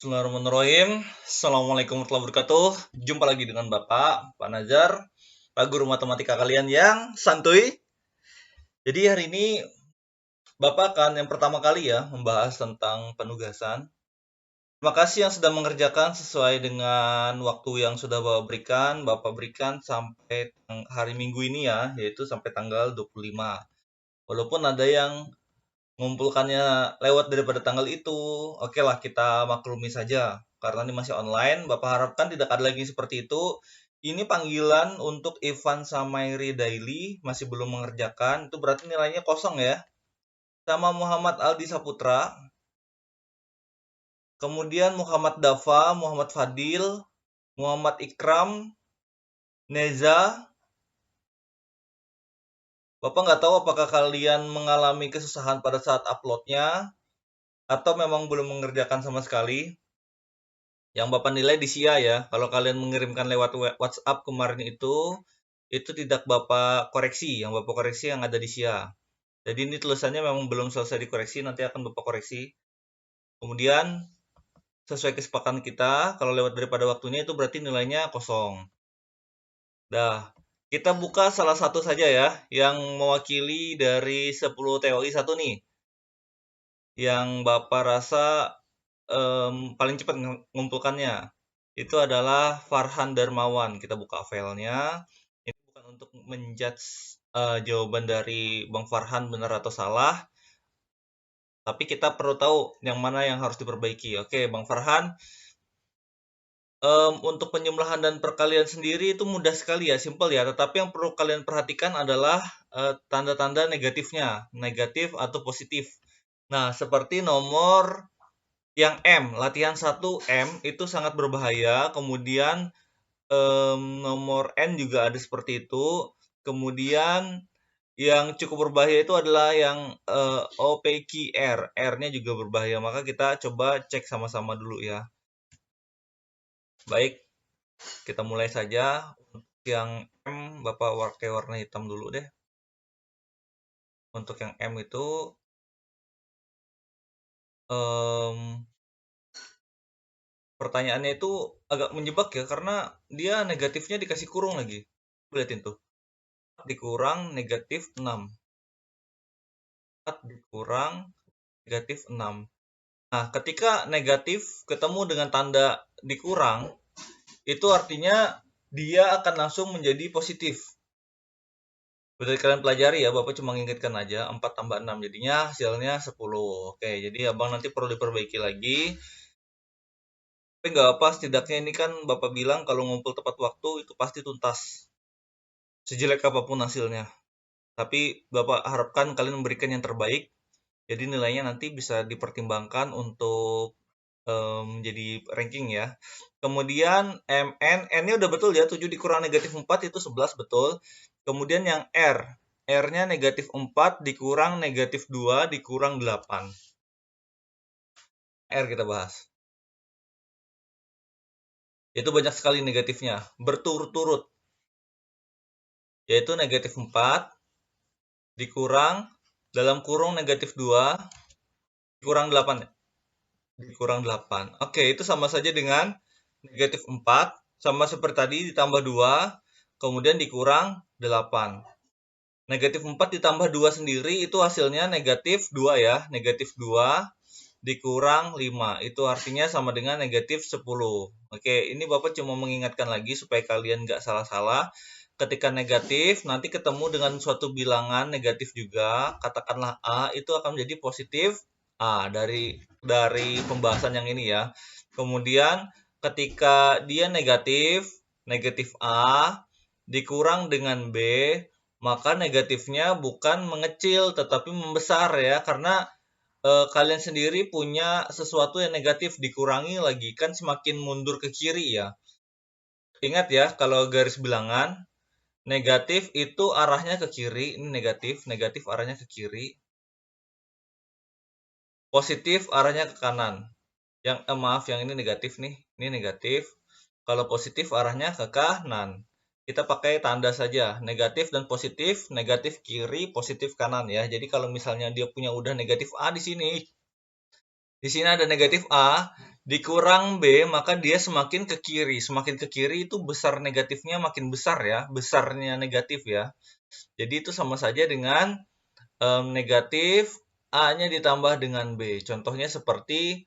Bismillahirrahmanirrahim. Assalamualaikum warahmatullahi wabarakatuh. Jumpa lagi dengan Bapak, Pak Nazar, Pak Guru Matematika kalian yang santuy. Jadi hari ini Bapak akan yang pertama kali ya membahas tentang penugasan. Terima kasih yang sudah mengerjakan sesuai dengan waktu yang sudah Bapak berikan sampai hari Minggu ini ya, yaitu sampai tanggal 25. Walaupun ada yang ngumpulkannya lewat daripada tanggal itu, oke lah kita maklumi saja. Karena ini masih online, Bapak harapkan tidak ada lagi seperti itu. Ini panggilan untuk Ivan Samairi Daily, masih belum mengerjakan, itu berarti nilainya kosong ya. Sama Muhammad Aldi Saputra, kemudian Muhammad Dafa, Muhammad Fadil, Muhammad Ikram, Neza. Bapak nggak tahu apakah kalian mengalami kesusahan pada saat uploadnya, atau memang belum mengerjakan sama sekali. Yang Bapak nilai di SIA ya. Kalau kalian mengirimkan lewat WhatsApp kemarin itu tidak Bapak koreksi. Yang Bapak koreksi yang ada di SIA. Jadi ini tulisannya memang belum selesai dikoreksi, nanti akan Bapak koreksi. Kemudian sesuai kesepakatan kita, kalau lewat daripada waktunya itu berarti nilainya kosong. Dah, kita buka salah satu saja ya, yang mewakili dari 10 TOI 1 nih. Yang Bapak rasa paling cepat mengumpulkannya. Itu adalah Farhan Darmawan. Kita buka filenya. Ini bukan untuk menjudge jawaban dari Bang Farhan benar atau salah, tapi kita perlu tahu yang mana yang harus diperbaiki. Oke, Bang Farhan, untuk penjumlahan dan perkalian sendiri itu mudah sekali ya, simpel ya. Tetapi yang perlu kalian perhatikan adalah tanda-tanda negatifnya, negatif atau positif. Nah, seperti nomor yang M, latihan 1 M itu sangat berbahaya. Kemudian nomor N juga ada seperti itu. Kemudian yang cukup berbahaya itu adalah yang OPQR. R-nya juga berbahaya. Maka kita coba cek sama-sama dulu ya. Baik, kita mulai saja. Untuk yang M, Bapak pakai warna hitam dulu deh. Untuk yang M itu pertanyaannya itu agak menjebak ya, karena dia negatifnya dikasih kurung lagi. Lihatin tuh. Dikurang negatif 6. 4 dikurang negatif 6. Nah, ketika negatif ketemu dengan tanda dikurang, itu artinya dia akan langsung menjadi positif. Sudah kalian pelajari ya, Bapak cuma mengingatkan aja, 4 tambah 6, jadinya hasilnya 10. Oke, jadi abang nanti perlu diperbaiki lagi. Tapi nggak apa, setidaknya ini kan Bapak bilang kalau ngumpul tepat waktu itu pasti tuntas. Sejelek apapun hasilnya. Tapi Bapak harapkan kalian memberikan yang terbaik. Jadi nilainya nanti bisa dipertimbangkan untuk jadi ranking ya. Kemudian MN, N-nya udah betul ya, 7 dikurang negatif 4 itu 11 betul. Kemudian yang R, R-nya negatif 4 dikurang negatif 2 dikurang 8. R kita bahas. Itu banyak sekali negatifnya, berturut-turut. Yaitu negatif 4 dikurang dalam kurung negatif 2 dikurang 8. Dikurang 8. Oke, itu sama saja dengan negatif 4, sama seperti tadi ditambah 2, kemudian dikurang 8. Negatif 4 ditambah 2 sendiri itu hasilnya negatif 2 ya. Negatif 2 dikurang 5. Itu artinya sama dengan negatif 10. Oke, ini Bapak cuma mengingatkan lagi supaya kalian nggak salah-salah. Ketika negatif, nanti ketemu dengan suatu bilangan negatif juga. Katakanlah A, itu akan menjadi positif A dari pembahasan yang ini ya. Kemudian ketika dia negatif, negatif A dikurang dengan B, maka negatifnya bukan mengecil tetapi membesar ya, karena kalian sendiri punya sesuatu yang negatif dikurangi lagi, kan semakin mundur ke kiri ya. Ingat ya, kalau garis bilangan negatif itu arahnya ke kiri, ini negatif, negatif arahnya ke kiri. Positif arahnya ke kanan. Maaf, yang ini negatif nih. Ini negatif. Kalau positif arahnya ke kanan. Kita pakai tanda saja, negatif dan positif, negatif kiri, positif kanan ya. Jadi kalau misalnya dia punya udah negatif A di sini ada negatif A, dikurang B, maka dia semakin ke kiri. Semakin ke kiri itu besar negatifnya makin besar ya, besarnya negatif ya. Jadi itu sama saja dengan negatif A-nya ditambah dengan B. Contohnya seperti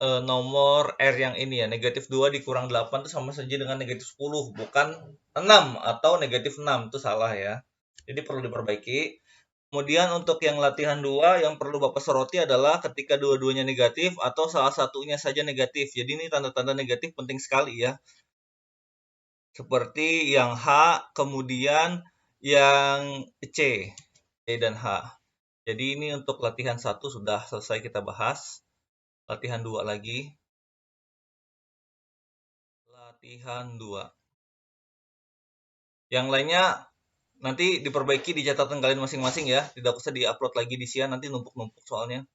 nomor R yang ini ya, negatif 2 dikurang 8 itu sama saja dengan negatif 10, bukan 6 atau negatif 6, itu salah ya. Jadi perlu diperbaiki. Kemudian untuk yang latihan 2, yang perlu Bapak soroti adalah ketika dua-duanya negatif atau salah satunya saja negatif. Jadi ini tanda-tanda negatif penting sekali ya. Seperti yang H, kemudian yang C dan H. Jadi ini untuk latihan 1 sudah selesai kita bahas. Latihan 2 lagi. Latihan 2. Yang lainnya nanti diperbaiki di catatan kalian masing-masing ya. Tidak usah di-upload lagi di Sia, nanti numpuk-numpuk soalnya.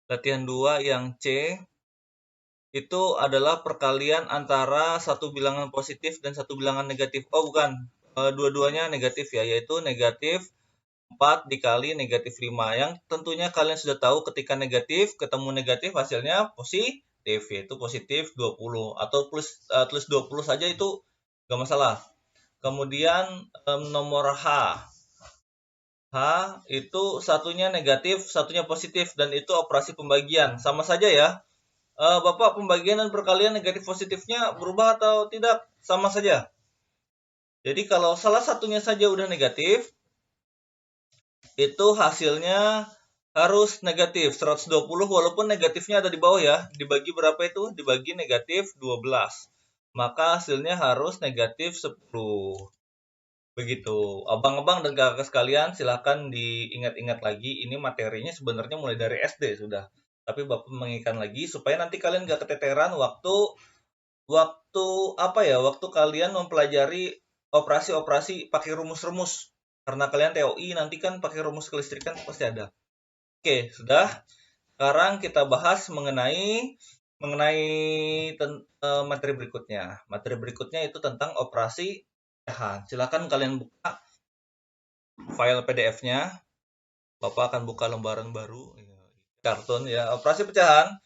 Latihan 2 yang C itu adalah perkalian antara satu bilangan positif dan satu bilangan negatif. Oh bukan, dua-duanya negatif ya, yaitu negatif 4 dikali negatif 5. Yang tentunya kalian sudah tahu ketika negatif ketemu negatif hasilnya positif, yaitu positif 20. Atau plus 20 saja itu nggak masalah. Kemudian nomor H. H itu satunya negatif, satunya positif, dan itu operasi pembagian. Sama saja ya. Bapak, pembagian dan perkalian negatif positifnya berubah atau tidak? Sama saja. Jadi kalau salah satunya saja udah negatif, itu hasilnya harus negatif 120 walaupun negatifnya ada di bawah ya. Dibagi berapa itu? Dibagi negatif 12. Maka hasilnya harus negatif 10. Begitu. Abang-abang dan kakak sekalian silahkan diingat-ingat lagi. Ini materinya sebenarnya mulai dari SD sudah. Tapi Bapak mengingatkan lagi supaya nanti kalian gak keteteran waktu waktu kalian mempelajari operasi-operasi pakai rumus-rumus. Karena kalian TOI nanti kan pakai rumus kelistrikan pasti ada. Oke, sudah. Sekarang kita bahas mengenai materi berikutnya. Materi berikutnya itu tentang operasi pecahan. Silakan kalian buka file PDF-nya. Bapak akan buka lembaran baru. Kartun ya. Operasi pecahan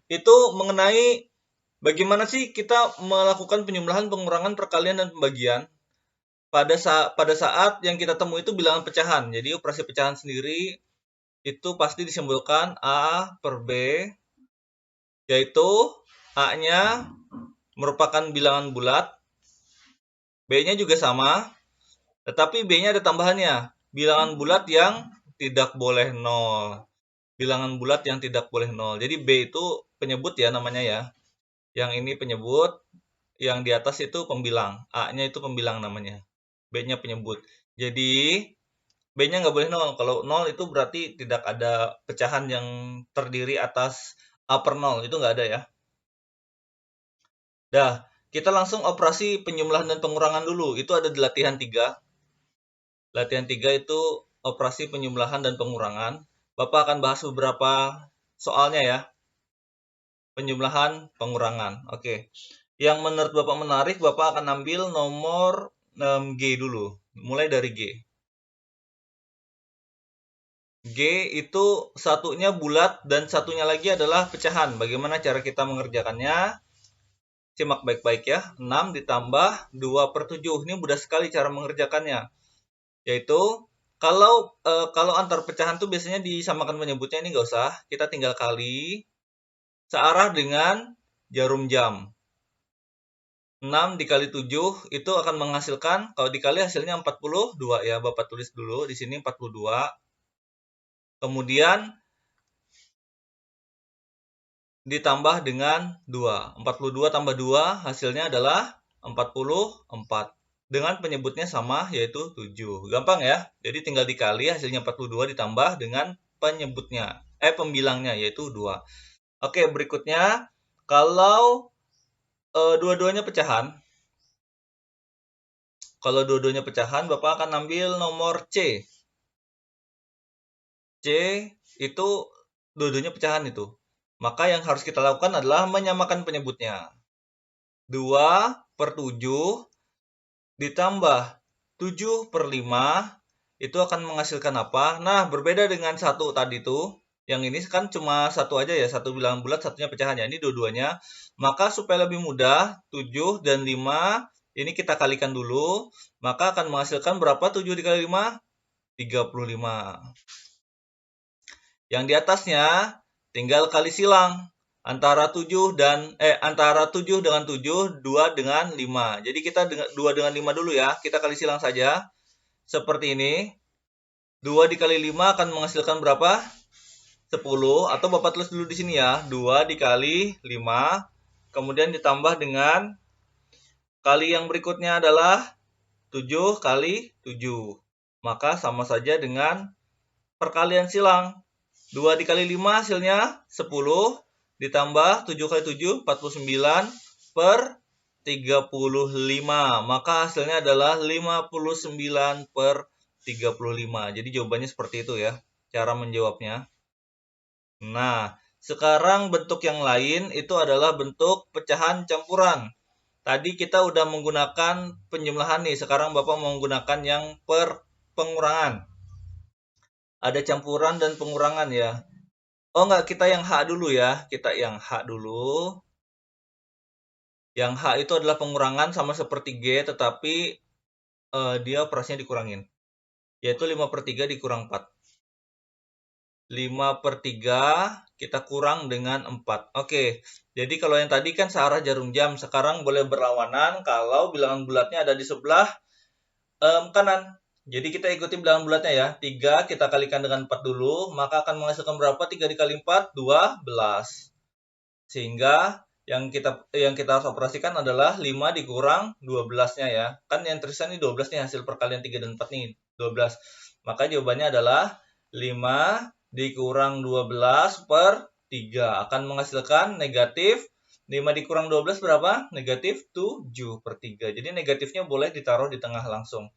itu mengenai bagaimana sih kita melakukan penyembelahan, pengurangan, perkalian, dan pembagian pada saat yang kita temui itu bilangan pecahan. Jadi operasi pecahan sendiri itu pasti disimbolkan A per B, yaitu A-nya merupakan bilangan bulat, B-nya juga sama, tetapi B-nya ada tambahannya, bilangan bulat yang tidak boleh 0. Bilangan bulat yang tidak boleh 0. Jadi B itu penyebut ya namanya ya. Yang ini penyebut, yang di atas itu pembilang. A-nya itu pembilang namanya. B-nya penyebut. Jadi B-nya nggak boleh 0. Kalau 0 itu berarti tidak ada pecahan yang terdiri atas A per 0. Itu nggak ada ya. Dah, kita langsung operasi penjumlahan dan pengurangan dulu. Itu ada di latihan 3. Latihan 3 itu operasi penjumlahan dan pengurangan. Bapak akan bahas beberapa soalnya ya. Penjumlahan, pengurangan. Oke. Yang menurut Bapak menarik, Bapak akan ambil nomor G dulu. Mulai dari G. G itu satunya bulat dan satunya lagi adalah pecahan. Bagaimana cara kita mengerjakannya? Simak baik-baik ya. 6 ditambah 2 per 7. Ini mudah sekali cara mengerjakannya. Yaitu, kalau antar pecahan tuh biasanya disamakan penyebutnya, ini nggak usah. Kita tinggal kali searah dengan jarum jam. 6 dikali 7 itu akan menghasilkan, kalau dikali hasilnya 42 ya. Bapak tulis dulu di sini 42. Kemudian ditambah dengan 2. 42 tambah 2 hasilnya adalah 44. Dengan penyebutnya sama yaitu 7. Gampang ya. Jadi tinggal dikali hasilnya 42 ditambah dengan penyebutnya. Pembilangnya yaitu 2. Oke, berikutnya kalau dua-duanya pecahan. Kalau dua-duanya pecahan, Bapak akan ambil nomor C. C itu dua-duanya pecahan itu. Maka yang harus kita lakukan adalah menyamakan penyebutnya. 2 per 7 ditambah 7 per 5 itu akan menghasilkan apa? Nah, berbeda dengan 1 tadi itu. Yang ini kan cuma satu aja ya, satu bilangan bulat, satunya pecahannya. Ini dua-duanya. Maka supaya lebih mudah, 7 dan 5 ini kita kalikan dulu. Maka akan menghasilkan berapa 7 dikali 5? 35. Yang di atasnya tinggal kali silang. Antara 7 dengan 7, 2 dengan 5. Jadi kita 2 dengan 5 dulu ya. Kita kali silang saja. Seperti ini. 2 dikali 5 akan menghasilkan berapa? 10, atau Bapak tulis dulu di sini ya, 2 dikali 5, kemudian ditambah dengan kali yang berikutnya adalah 7 kali 7. Maka sama saja dengan perkalian silang. 2 dikali 5 hasilnya 10, ditambah 7 kali 7, 49 per 35. Maka hasilnya adalah 59 per 35. Jadi jawabannya seperti itu ya, cara menjawabnya. Nah, sekarang bentuk yang lain itu adalah bentuk pecahan campuran. Tadi kita udah menggunakan penjumlahan nih, sekarang Bapak menggunakan yang pengurangan. Ada campuran dan pengurangan ya. Oh enggak, kita yang H dulu ya. Kita yang H dulu. Yang H itu adalah pengurangan sama seperti G, tetapi dia operasinya dikurangin. Yaitu 5/3 dikurang 4. 5/3 kita kurang dengan 4. Oke, jadi kalau yang tadi kan searah jarum jam, sekarang boleh berlawanan kalau bilangan bulatnya ada di sebelah kanan. Jadi kita ikuti bilangan bulatnya ya. 3 kita kalikan dengan 4 dulu, maka akan menghasilkan berapa? 3 dikali 4, 12. Sehingga yang kita harus operasikan adalah 5 dikurang 12-nya ya. Kan yang terusan ini 12 nih, hasil perkalian 3 dan 4 nih, 12. Maka jawabannya adalah 5 dikurang 12 per 3. Akan menghasilkan negatif 5 dikurang 12 berapa? Negatif 7 per 3. Jadi negatifnya boleh ditaruh di tengah langsung.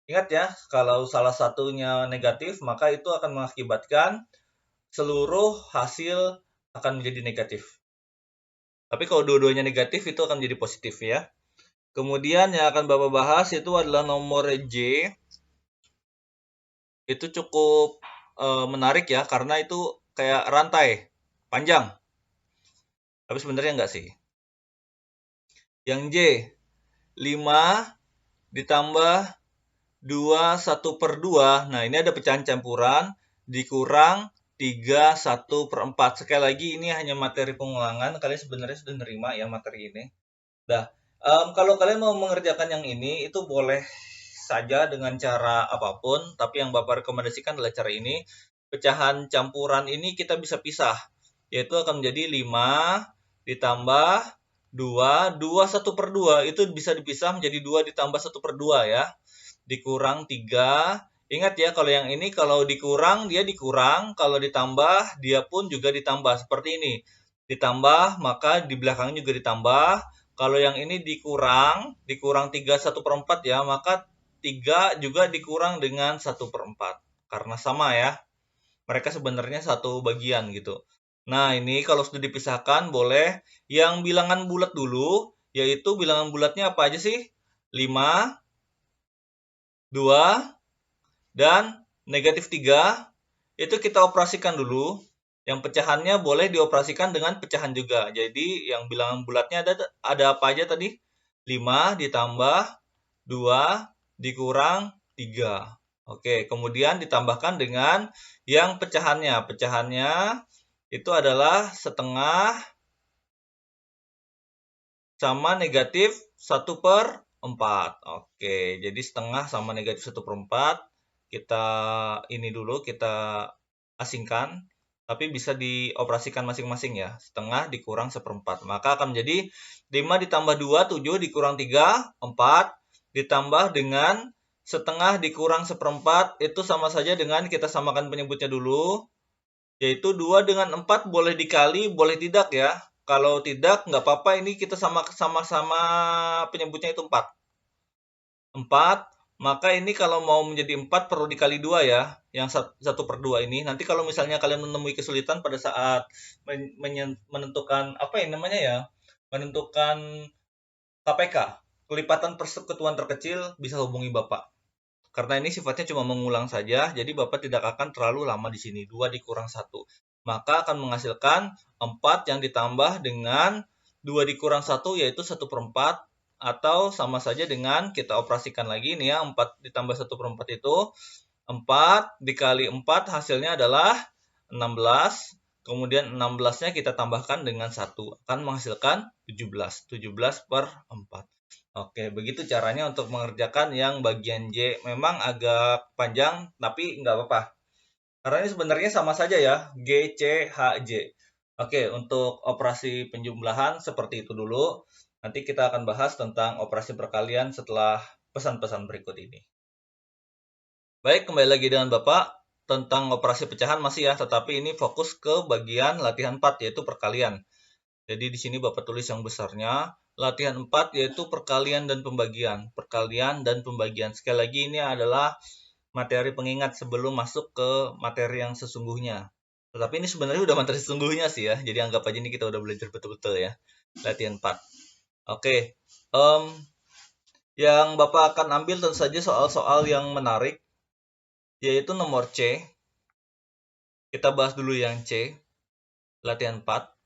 Ingat ya, kalau salah satunya negatif, maka itu akan mengakibatkan seluruh hasil akan menjadi negatif. Tapi kalau dua-duanya negatif, itu akan menjadi positif ya. Kemudian yang akan Bapak bahas itu adalah nomor J. Itu cukup menarik ya, karena itu kayak rantai panjang. Tapi sebenarnya enggak sih. Yang J, 5 ditambah 2 1/2. Nah, ini ada pecahan campuran dikurang 3 1/4. Sekali lagi ini hanya materi pengulangan. Kalian sebenarnya sudah nerima ya materi ini. Nah, kalau kalian mau mengerjakan yang ini, itu boleh saja dengan cara apapun, tapi yang Bapak rekomendasikan adalah cara ini. Pecahan campuran ini kita bisa pisah, yaitu akan menjadi 5 ditambah 2, 2 1/2, itu bisa dipisah menjadi 2 ditambah 1/2 ya, dikurang 3. Ingat ya, kalau yang ini kalau dikurang, dia dikurang, kalau ditambah, dia pun juga ditambah, seperti ini. Ditambah, maka di belakangnya juga ditambah. Kalau yang ini dikurang 3 1/4 ya, maka 3 juga dikurang dengan 1/4. Karena sama ya, mereka sebenarnya satu bagian gitu. Nah, ini kalau sudah dipisahkan, boleh yang bilangan bulat dulu, yaitu bilangan bulatnya apa aja sih? 5, 2, dan negatif 3. Itu kita operasikan dulu. Yang pecahannya boleh dioperasikan dengan pecahan juga. Jadi yang bilangan bulatnya ada apa aja tadi? 5 ditambah 2 dikurang 3. Oke, kemudian ditambahkan dengan yang pecahannya. Pecahannya itu adalah setengah sama negatif 1/4. Oke, jadi setengah sama negatif 1/4. Kita ini dulu, kita asingkan. Tapi bisa dioperasikan masing-masing ya. Setengah dikurang 1/4. Maka akan menjadi 5 ditambah 2, 7 dikurang 3, 4. Ditambah dengan setengah dikurang 1/4. Itu sama saja dengan kita samakan penyebutnya dulu. Yaitu 2 dengan 4 boleh dikali, boleh tidak ya. Kalau tidak, nggak apa-apa. Ini kita sama-sama penyebutnya itu 4. 4. Maka ini kalau mau menjadi 4 perlu dikali 2 ya, yang 1/2 ini. Nanti kalau misalnya kalian menemui kesulitan pada saat menentukan apa yang namanya ya, menentukan KPK, kelipatan persekutuan terkecil, bisa hubungi Bapak. Karena ini sifatnya cuma mengulang saja, jadi Bapak tidak akan terlalu lama di sini. 2 dikurang 1. maka akan menghasilkan 4 yang ditambah dengan 2 dikurang 1, yaitu 1/4, atau sama saja dengan kita operasikan lagi nih ya, 4 ditambah 1/4 itu 4 dikali 4 hasilnya adalah 16, kemudian 16-nya kita tambahkan dengan 1, akan menghasilkan 17, 17/4. Oke, begitu caranya untuk mengerjakan yang bagian J. Memang agak panjang, tapi nggak apa-apa. Karena ini sebenarnya sama saja ya, G, C, H, J. Oke, untuk operasi penjumlahan seperti itu dulu. Nanti kita akan bahas tentang operasi perkalian setelah pesan-pesan berikut ini. Baik, kembali lagi dengan Bapak tentang operasi pecahan masih ya, tetapi ini fokus ke bagian latihan 4, yaitu perkalian. Jadi di sini Bapak tulis yang besarnya, latihan 4 yaitu perkalian dan pembagian. Perkalian dan pembagian. Sekali lagi ini adalah materi pengingat sebelum masuk ke materi yang sesungguhnya. Tetapi ini sebenarnya udah materi sesungguhnya sih ya. Jadi anggap aja ini kita udah belajar betul-betul ya. Latihan 4. Oke. Yang Bapak akan ambil tentu saja soal-soal yang menarik, yaitu nomor C. Kita bahas dulu yang C. Latihan 4.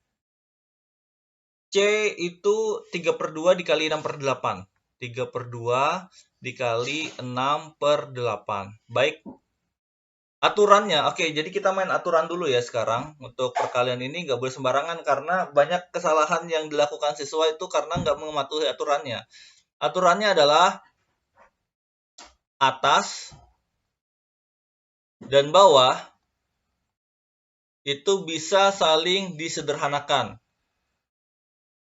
C itu 3/2 dikali 6/8. 3/2 dikali 6/8. Baik. Aturannya, oke, jadi kita main aturan dulu ya sekarang. Untuk perkalian ini nggak boleh sembarangan karena banyak kesalahan yang dilakukan siswa itu karena nggak mematuhi aturannya. Aturannya adalah atas dan bawah itu bisa saling disederhanakan.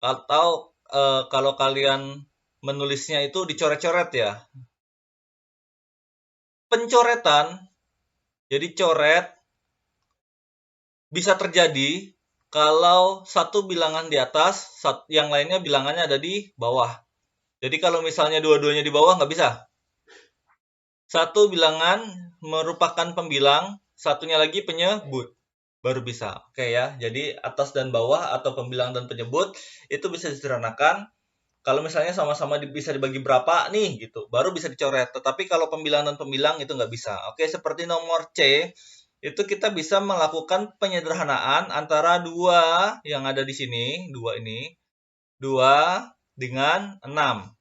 Atau kalau kalian menulisnya itu dicoret-coret ya. Pencoretan, jadi coret, bisa terjadi kalau satu bilangan di atas, yang lainnya bilangannya ada di bawah. Jadi kalau misalnya dua-duanya di bawah nggak bisa. Satu bilangan merupakan pembilang, satunya lagi penyebut. Baru bisa. Oke ya, jadi atas dan bawah atau pembilang dan penyebut itu bisa disederhanakan. Kalau misalnya sama-sama bisa dibagi berapa nih gitu, baru bisa dicoret. Tetapi kalau pembilang dan pembilang itu nggak bisa. Oke, seperti nomor C, itu kita bisa melakukan penyederhanaan antara 2 yang ada di sini, 2 ini, 2 dengan 6.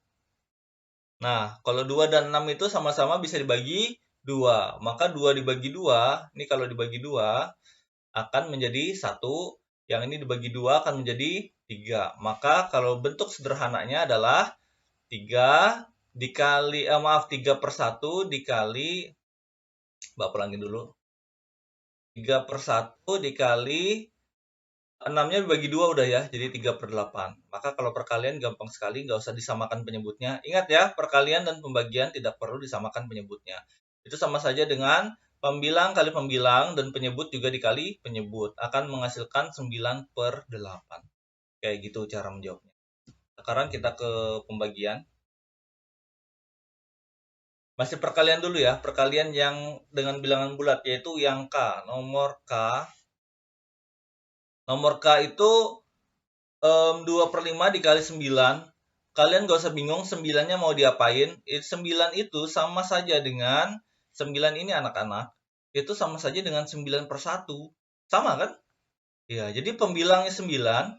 Nah, kalau 2 dan 6 itu sama-sama bisa dibagi 2. Maka 2 dibagi 2, ini kalau dibagi 2, akan menjadi 1. Yang ini dibagi 2 akan menjadi 3. Maka kalau bentuk sederhananya adalah 3 dikali, 3/1 dikali, Bapak ulangi dulu. 3/1 dikali 6-nya dibagi 2 udah ya, jadi 3/8. Maka kalau perkalian gampang sekali, nggak usah disamakan penyebutnya. Ingat ya, perkalian dan pembagian tidak perlu disamakan penyebutnya. Itu sama saja dengan pembilang kali pembilang dan penyebut juga dikali penyebut. Akan menghasilkan 9/8. Kayak gitu cara menjawabnya. Sekarang kita ke pembagian. Masih perkalian dulu ya, perkalian yang dengan bilangan bulat, yaitu yang K. Nomor K itu 2/5 dikali 9. Kalian gak usah bingung 9-nya mau diapain. 9 itu sama saja dengan 9 ini anak-anak. Itu sama saja dengan 9/1. Sama kan? Ya, jadi pembilangnya 9,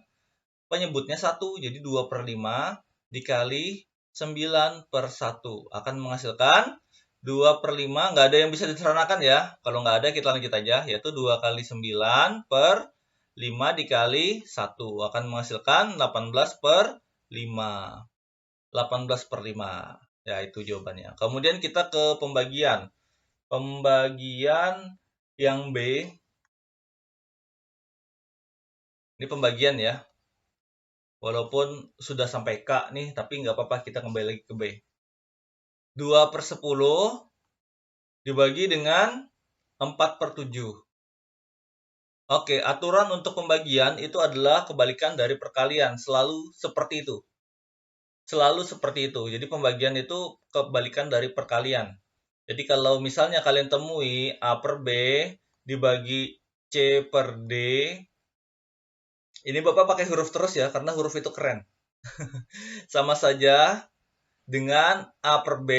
penyebutnya 1. Jadi 2/5 dikali 9/1. Akan menghasilkan 2/5. Nggak ada yang bisa disederhanakan ya. Kalau nggak ada kita lanjut aja. Yaitu 2 kali 9/5 dikali 1 akan menghasilkan 18/5. 18/5. Ya, itu jawabannya. Kemudian kita ke pembagian. Pembagian yang B. Ini pembagian ya. Walaupun sudah sampai K nih, tapi nggak apa-apa, kita kembali lagi ke B. 2/10 dibagi dengan 4/7. Oke, aturan untuk pembagian itu adalah kebalikan dari perkalian. Selalu seperti itu. Selalu seperti itu. Jadi pembagian itu kebalikan dari perkalian. Jadi kalau misalnya kalian temui A per B dibagi C per D, ini Bapak pakai huruf terus ya, karena huruf itu keren. Sama saja dengan A per B,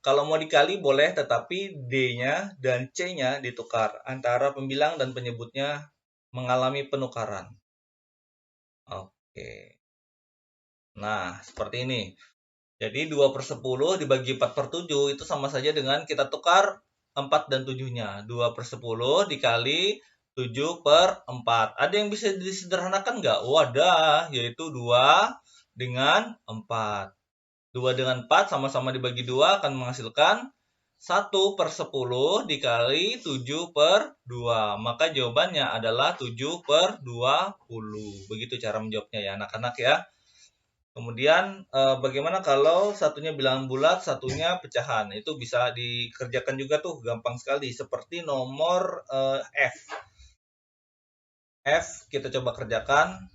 kalau mau dikali boleh, tetapi D-nya dan C-nya ditukar. Antara pembilang dan penyebutnya mengalami penukaran. Oke. Nah, seperti ini. Jadi 2/10 dibagi 4/7 itu sama saja dengan kita tukar 4 dan 7-nya. 2/10 dikali 7/4. Ada yang bisa disederhanakan nggak? Oh, ada, yaitu 2 dengan 4. 2 dengan 4 sama-sama dibagi 2 akan menghasilkan 1/10 dikali 7/2. Maka jawabannya adalah 7/20. Begitu cara menjawabnya ya anak-anak ya. Kemudian bagaimana kalau satunya bilangan bulat, satunya pecahan? Itu bisa dikerjakan juga tuh, gampang sekali. Seperti nomor F. F kita coba kerjakan.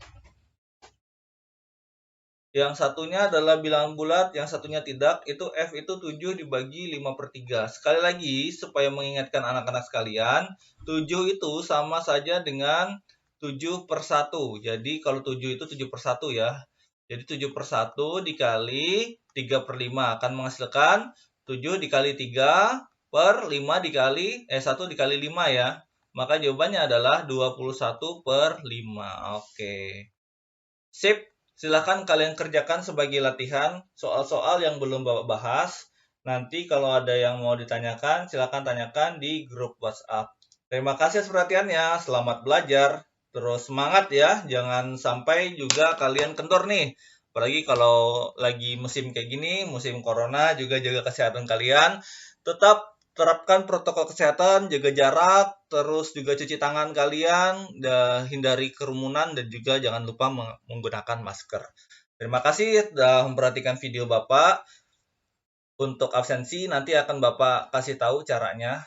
Yang satunya adalah bilangan bulat, yang satunya tidak. Itu F itu 7 dibagi 5/3. Sekali lagi, supaya mengingatkan anak-anak sekalian, 7 itu sama saja dengan 7/1. Jadi kalau 7 itu 7/1 ya. Jadi 7/1 dikali 3/5 akan menghasilkan 7 dikali 3/5 dikali 1 dikali 5 ya. Maka jawabannya adalah 21/5. Oke. Sip. Silahkan kalian kerjakan sebagai latihan soal-soal yang belum Bapak bahas. Nanti kalau ada yang mau ditanyakan, silahkan tanyakan di grup WhatsApp. Terima kasih atas perhatiannya. Selamat belajar. Terus semangat ya. Jangan sampai juga kalian kendor nih. Apalagi kalau lagi musim kayak gini, musim corona, juga jaga kesehatan kalian. Tetap terapkan protokol kesehatan, jaga jarak, terus juga cuci tangan kalian, hindari kerumunan, dan juga jangan lupa menggunakan masker. Terima kasih sudah memperhatikan video Bapak. Untuk absensi nanti akan Bapak kasih tahu caranya.